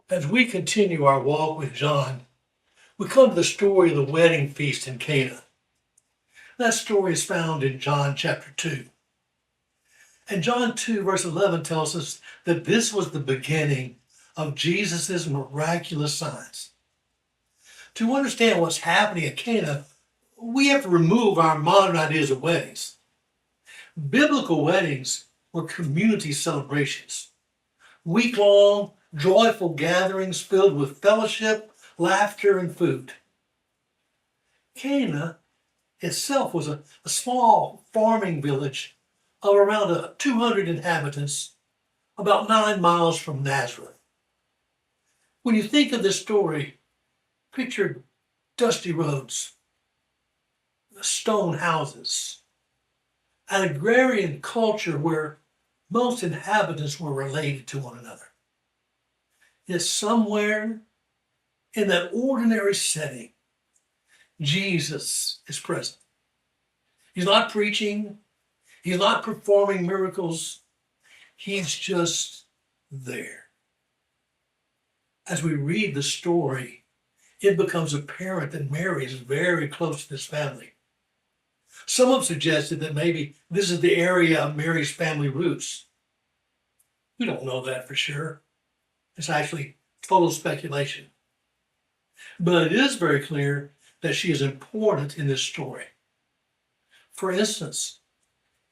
As we continue our walk with John, we come to the story of the wedding feast in Cana. That story is found in John chapter 2. And John 2, verse 11 tells us that this was the beginning of Jesus' miraculous signs. To understand what's happening at Cana, we have to remove our modern ideas of weddings. Biblical weddings were community celebrations, week-long, joyful gatherings filled with fellowship, laughter, and food. Cana itself was a small farming village of around 200 inhabitants, about 9 miles from Nazareth. When you think of this story, picture dusty roads, stone houses, an agrarian culture where most inhabitants were related to one another. Yet somewhere in that ordinary setting, Jesus is present. He's not preaching. He's not performing miracles. He's just there. As we read the story, it becomes apparent that Mary is very close to this family. Some have suggested that maybe this is the area of Mary's family roots. We don't know that for sure. It's actually total speculation. But it is very clear that she is important in this story. For instance,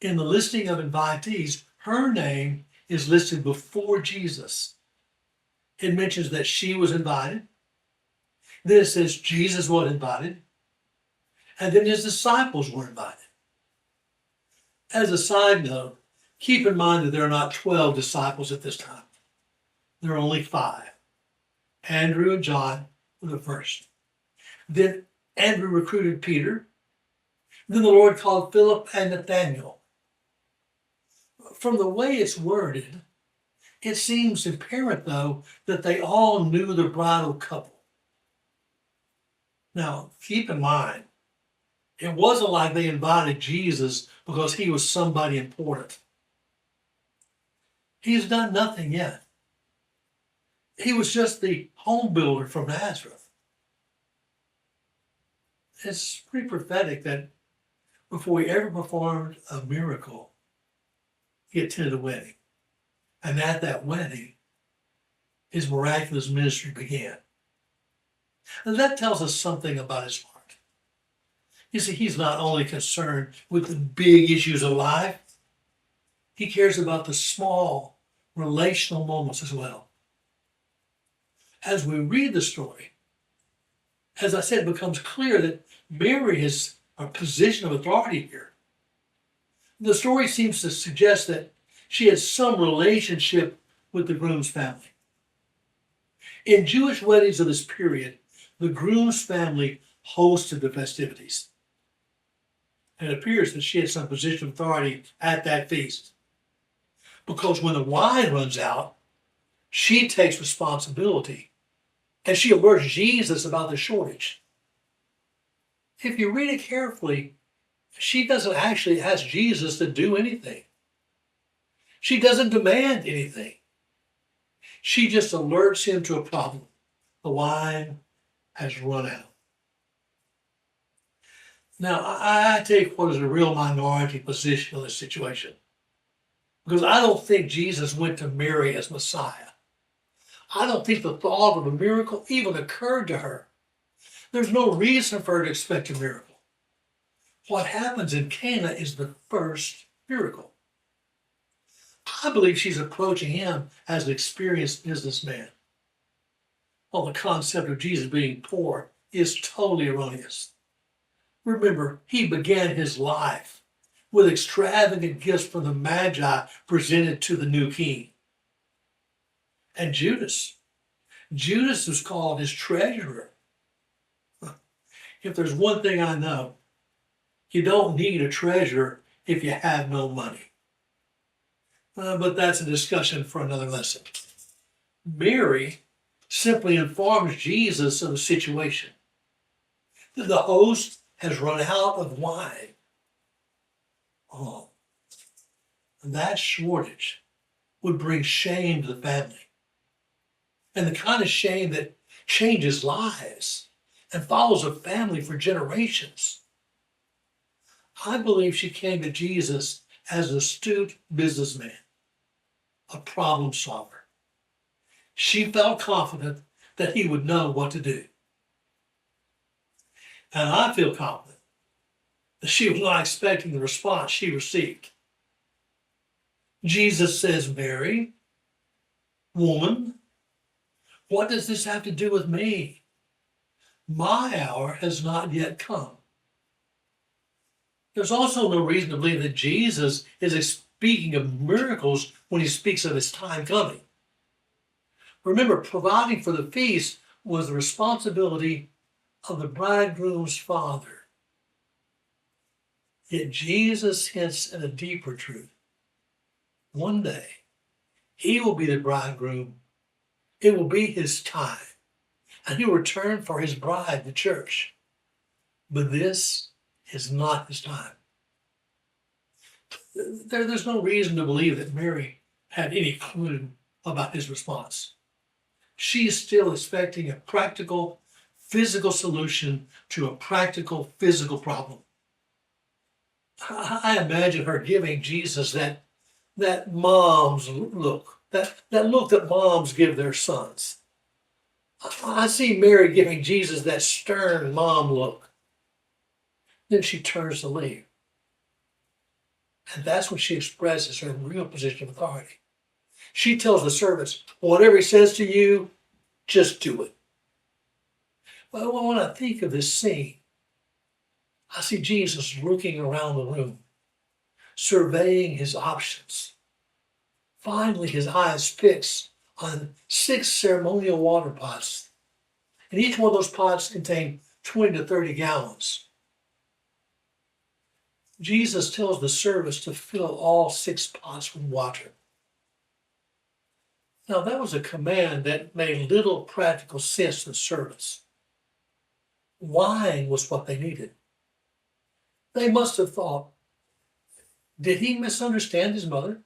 in the listing of invitees, her name is listed before Jesus. It mentions that she was invited. Then it says Jesus was invited. And then his disciples were invited. As a side note, keep in mind that there are not 12 disciples at this time. There are only 5. Andrew and John were the first. Then Andrew recruited Peter. Then the Lord called Philip and Nathanael. From the way it's worded, it seems apparent, though, that they all knew the bridal couple. Now, keep in mind, it wasn't like they invited Jesus because he was somebody important. He's done nothing yet. He was just the home builder from Nazareth. It's pretty prophetic that before he ever performed a miracle, he attended a wedding. And at that wedding, his miraculous ministry began. And that tells us something about his heart. You see, he's not only concerned with the big issues of life, he cares about the small relational moments as well. As we read the story, as I said, it becomes clear that Mary is a position of authority here. The story seems to suggest that she has some relationship with the groom's family. In Jewish weddings of this period, the groom's family hosted the festivities. And it appears that she had some position of authority at that feast. Because when the wine runs out, she takes responsibility and she alerts Jesus about the shortage. If you read it carefully, she doesn't actually ask Jesus to do anything. She doesn't demand anything. She just alerts him to a problem. The wine has run out. Now, I take what is a real minority position in this situation, because I don't think Jesus went to Mary as Messiah. I don't think the thought of a miracle even occurred to her. There's no reason for her to expect a miracle. What happens in Cana is the first miracle. I believe she's approaching him as an experienced businessman. Well, the concept of Jesus being poor is totally erroneous. Remember, he began his life with extravagant gifts from the Magi presented to the new king. And Judas was called his treasurer. If there's one thing I know, you don't need a treasurer if you have no money. But that's a discussion for another lesson. Mary simply informs Jesus of the situation. The host has run out of wine. Oh, and that shortage would bring shame to the family. and the kind of shame that changes lives and follows a family for generations. I believe she came to Jesus as an astute businessman, a problem solver. She felt confident that he would know what to do. And I feel confident that she was not expecting the response she received. Jesus says, "Mary, woman, what does this have to do with me? My hour has not yet come." There's also no reason to believe that Jesus is speaking of miracles when he speaks of his time coming. Remember, providing for the feast was the responsibility of the bridegroom's father. Yet Jesus hints at a deeper truth. One day, he will be the bridegroom. It will be his time, and he will return for his bride, the church. But this is not his time. There's no reason to believe that Mary had any clue about his response. She is still expecting a practical, physical solution to a practical, physical problem. I imagine her giving Jesus that mom's look, that look that moms give their sons. I see Mary giving Jesus that stern mom look. Then she turns to leave. And that's when she expresses her real position of authority. She tells the servants, whatever he says to you, just do it. Well, when I think of this scene, I see Jesus looking around the room, surveying his options. Finally, his eyes fixed on 6 ceremonial water pots. And each one of those pots contained 20 to 30 gallons. Jesus tells the servants to fill all 6 pots with water. Now, that was a command that made little practical sense to the servants. Wine was what they needed. They must have thought, did he misunderstand his mother?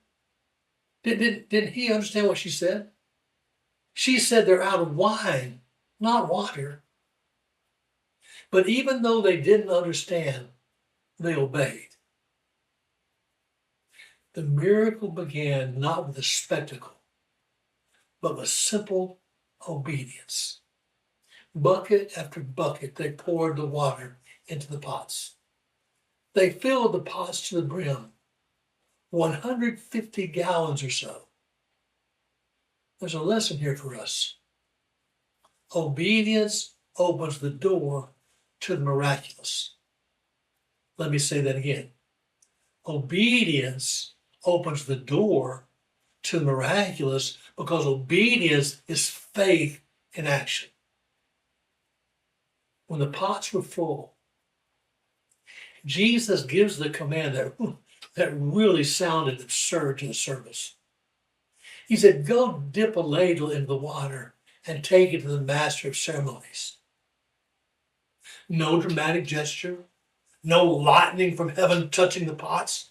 Didn't he understand what she said? She said they're out of wine, not water. But even though they didn't understand, they obeyed. The miracle began not with a spectacle, but with simple obedience. Bucket after bucket, they poured the water into the pots. They filled the pots to the brim, 150 gallons or so. There's a lesson here for us. Obedience opens the door to the miraculous. Let me say that again. Obedience opens the door to the miraculous because obedience is faith in action. When the pots were full, Jesus gives the command that really sounded absurd to the servants. He said, go dip a ladle into the water and take it to the master of ceremonies. No dramatic gesture, no lightning from heaven touching the pots,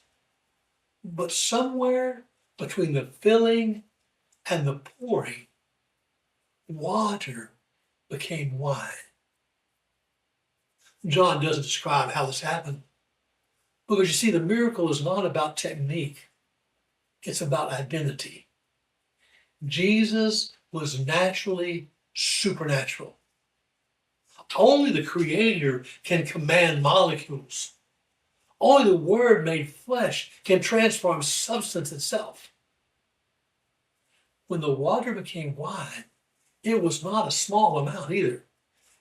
but somewhere between the filling and the pouring, water became wine. John doesn't describe how this happened, because you see, the miracle is not about technique. It's about identity. Jesus was naturally supernatural. Only the Creator can command molecules. Only the Word made flesh can transform substance itself. When the water became wine, it was not a small amount either.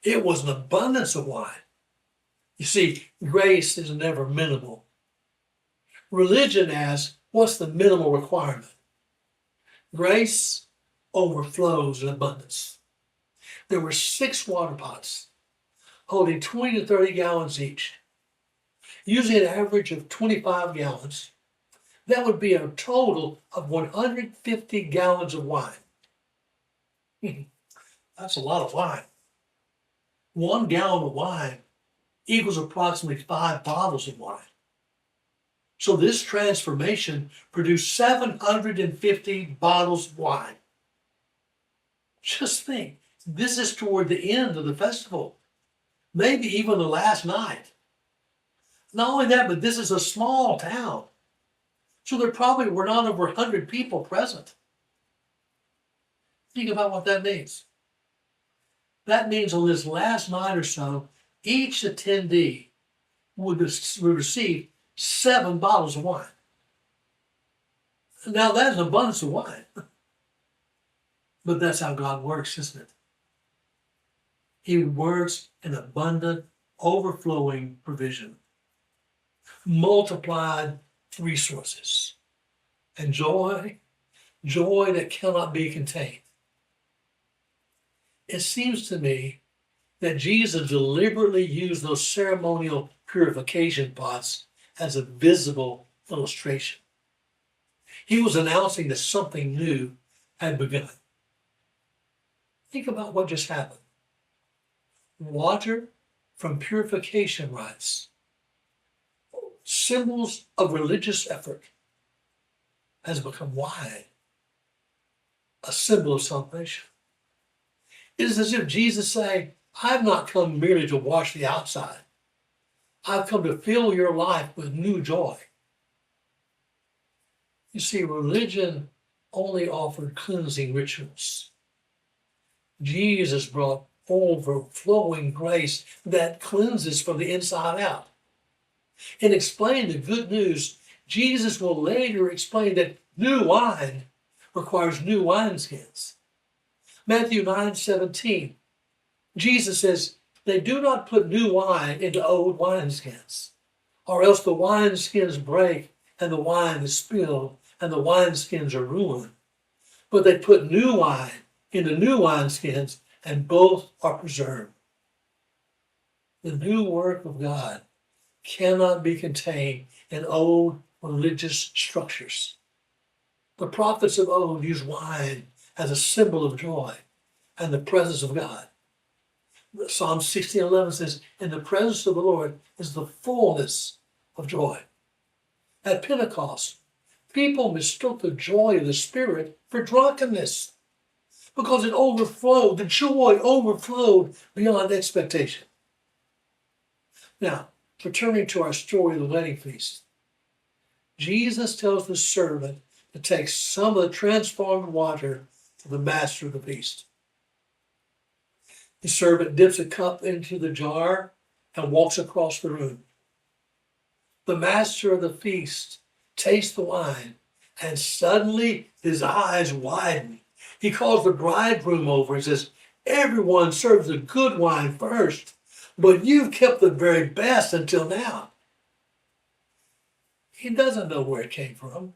It was an abundance of wine. You see, grace is never minimal. Religion asks, what's the minimal requirement? Grace overflows in abundance. There were 6 water pots holding 20 to 30 gallons each. Using an average of 25 gallons, that would be a total of 150 gallons of wine. That's a lot of wine. 1 gallon of wine equals approximately 5 bottles of wine. So this transformation produced 750 bottles of wine. Just think, this is toward the end of the festival, maybe even the last night. Not only that, but this is a small town. So there probably were not over 100 people present. Think about what that means. That means on this last night or so, each attendee would receive 7 bottles of wine. Now that's an abundance of wine. But that's how God works, isn't it? He works in abundant, overflowing provision, multiplied resources, and joy that cannot be contained. It seems to me that Jesus deliberately used those ceremonial purification pots as a visible illustration. He was announcing that something new had begun. Think about what just happened. Water from purification rites, symbols of religious effort, has become wine, a symbol of salvation. It is as if Jesus saying, I've not come merely to wash the outside. I've come to fill your life with new joy. You see, religion only offered cleansing rituals. Jesus brought overflowing grace that cleanses from the inside out. In explaining the good news, Jesus will later explain that new wine requires new wineskins. Matthew 9:17, Jesus says, they do not put new wine into old wineskins, or else the wineskins break and the wine is spilled and the wineskins are ruined. But they put new wine into new wineskins and both are preserved. The new work of God cannot be contained in old religious structures. The prophets of old used wine as a symbol of joy and the presence of God. Psalm 16:11 says, in the presence of the Lord is the fullness of joy. At Pentecost, people mistook the joy of the Spirit for drunkenness because it overflowed, the joy overflowed beyond expectation. Now, returning to our story of the wedding feast, Jesus tells the servant to take some of the transformed water to the master of the feast. The servant dips a cup into the jar and walks across the room. The master of the feast tastes the wine, and suddenly his eyes widen. He calls the bridegroom over and says, everyone serves the good wine first, but you've kept the very best until now. He doesn't know where it came from.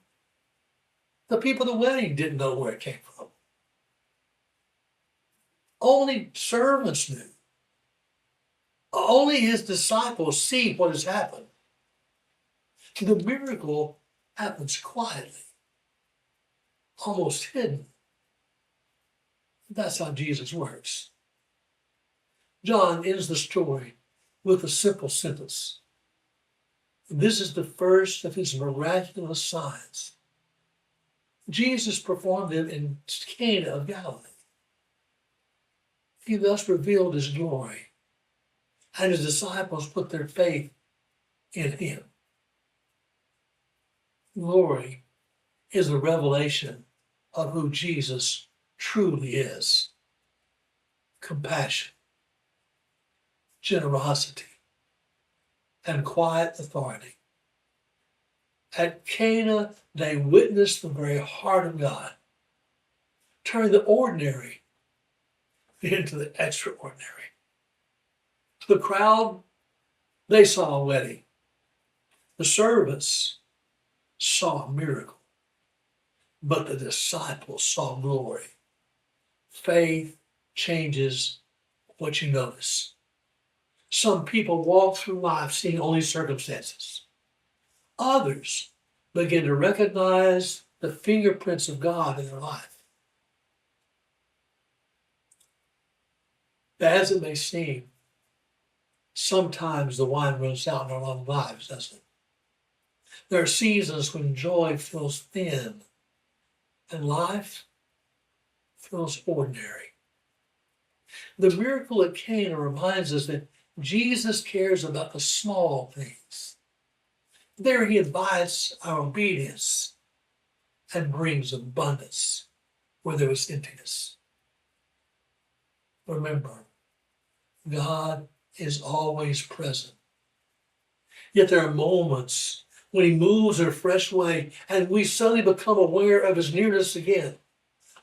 The people at the wedding didn't know where it came from. Only servants knew. Only his disciples see what has happened. The miracle happens quietly, almost hidden. That's how Jesus works. John ends the story with a simple sentence. This is the first of his miraculous signs. Jesus performed them in Cana of Galilee. He thus revealed his glory, and his disciples put their faith in him. Glory is a revelation of who Jesus truly is. Compassion, generosity, and quiet authority. At Cana, they witnessed the very heart of God, turning the ordinary into the extraordinary. The crowd, they saw a wedding. The servants saw a miracle, but the disciples saw glory. Faith changes what you notice. Some people walk through life seeing only circumstances. Others begin to recognize the fingerprints of God in their life. As it may seem, sometimes the wine runs out in our own lives, doesn't it? There are seasons when joy feels thin and life feels ordinary. The miracle at Cana reminds us that Jesus cares about the small things. There he invites our obedience and brings abundance where there was emptiness. Remember, God is always present. Yet there are moments when he moves in a fresh way and we suddenly become aware of his nearness again.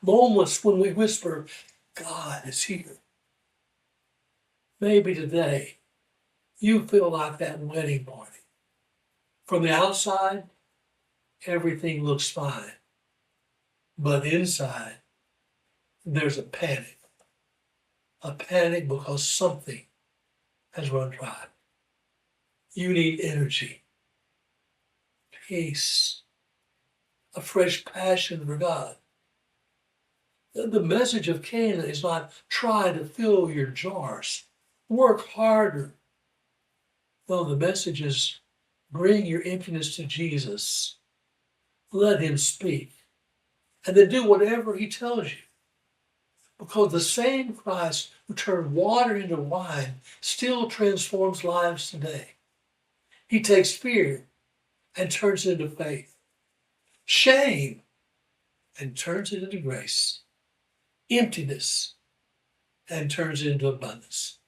Moments when we whisper, God is here. Maybe today you feel like that wedding party. From the outside, everything looks fine. But inside, there's a panic. A panic because something has run dry. You need energy, peace, a fresh passion for God. The message of Cana is not try to fill your jars. Work harder. No, the message is bring your emptiness to Jesus. Let him speak. And then do whatever he tells you. Because the same Christ who turned water into wine still transforms lives today. He takes fear and turns it into faith. Shame and turns it into grace. Emptiness and turns it into abundance.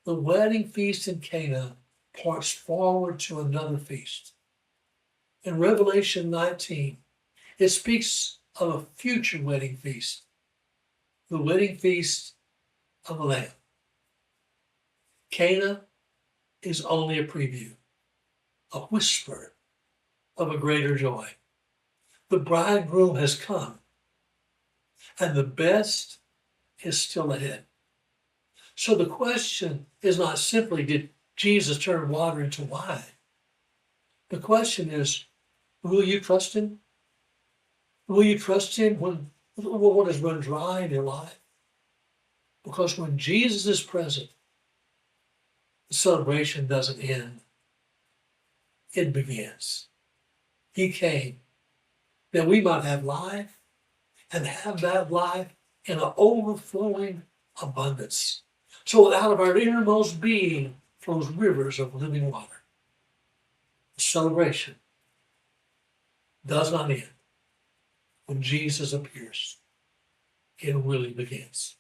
The wedding feast in Cana points forward to another feast. In Revelation 19, it speaks of a future wedding feast, the wedding feast of the Lamb. Cana is only a preview, a whisper of a greater joy. The bridegroom has come, and the best is still ahead. So the question is not simply, did Jesus turn water into wine? The question is, will you trust him? Will you trust him when what has run dry in your life? Because when Jesus is present, the celebration doesn't end. It begins. He came that we might have life and have that life in an overflowing abundance. So out of our innermost being flows rivers of living water. The celebration does not end when Jesus appears. It really begins.